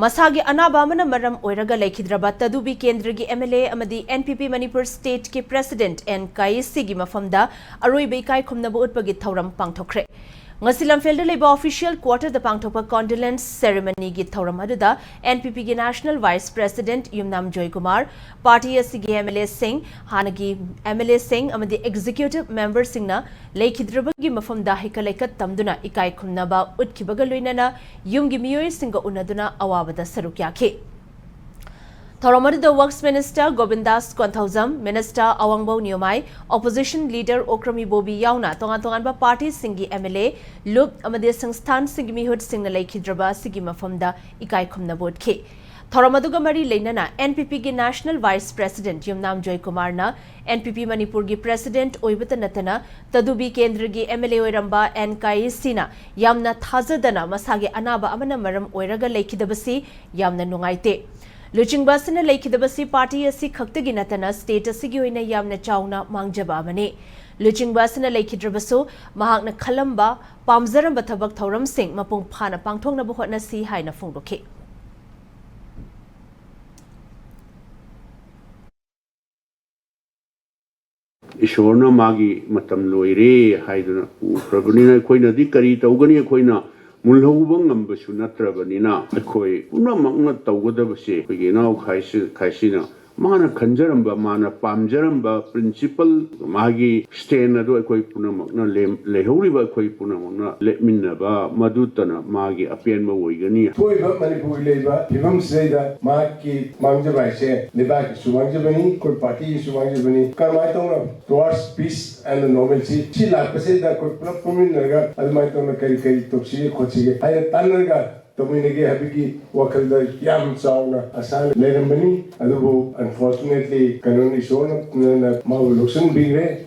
Masagi anaba amana maram oiraga leikhidraba tadubi kendragi MLA amadi NPP Manipur State ki President N Kayisii gi mafamda aroi kai khumnaba utpagi thauram pangthokre. Ngasi lamfelda leba official quarter da pangthokpa condolence ceremony gi thauram aduda NPP gi National Vice President Yumnam Joy Kumar, Party asigi MLA Singh, Hanagi MLA Singh amadi executive member singna leikhidraba gi mafamda hikalaikat tamduna ikai khumnaba utkibaga loinana yumgi miyoi singa unaduna awabada saruk yakhe. Thoramadu Works Minister Govindas Konthaujam, Minister Awangbo Nyomai, Opposition Leader Okrami Bobi Yauna, Tongan ba Party Singi MLA, Lup Amade Sangstan Singi Mihut Singna Leikhidraba Sigi Mafamda Ikai Khumna Bodke. Thoramadu Mari Lainana, NPP gi National Vice President Yumnam Joy Kumar na, NPP Manipur gi President Oibata Natana, Tadubi Kendra gi MLA Oiramba N Kayisii na, Yamna Thazadana Masagi Anaba Amana Maram Oiraga Leikidabasi, Yamna Nungaite. Luching Basina Leikidabasi Party asi Kaktagi Natana State asigi oina yamna chauna mangjaba amani. Luching Basina Leikidrabasu Mahakna Kalamba Pamzaramba Thabak Thoram Singh Mapung Phana Pangthongna Buhotna si haina phongdoke. Ishorna magi matam loire haiduna prabhanina khoina di kari taugani khoina mulhauba ngambsu natrabanina akhoi punamakna taugadabase khoi nau khaisina mana khanjaramba mana pamjaramba principle magi stand adu akhoi punamakna lehoriba akhoi punamakna leminaba madutana magi apianma oigani toiba manipur leiba phibam seida magi mangjabaise lebak sumangjabani koi party sumangjabani kamai tawna towards peace and normalcy chi lakase da koi pura pumin naga admai tawna kari toksi khochige ay tanarga Tominegi habigi wakalda yam sauna asan lerambani adubo unfortunately kanoni shona na mau luxon bigre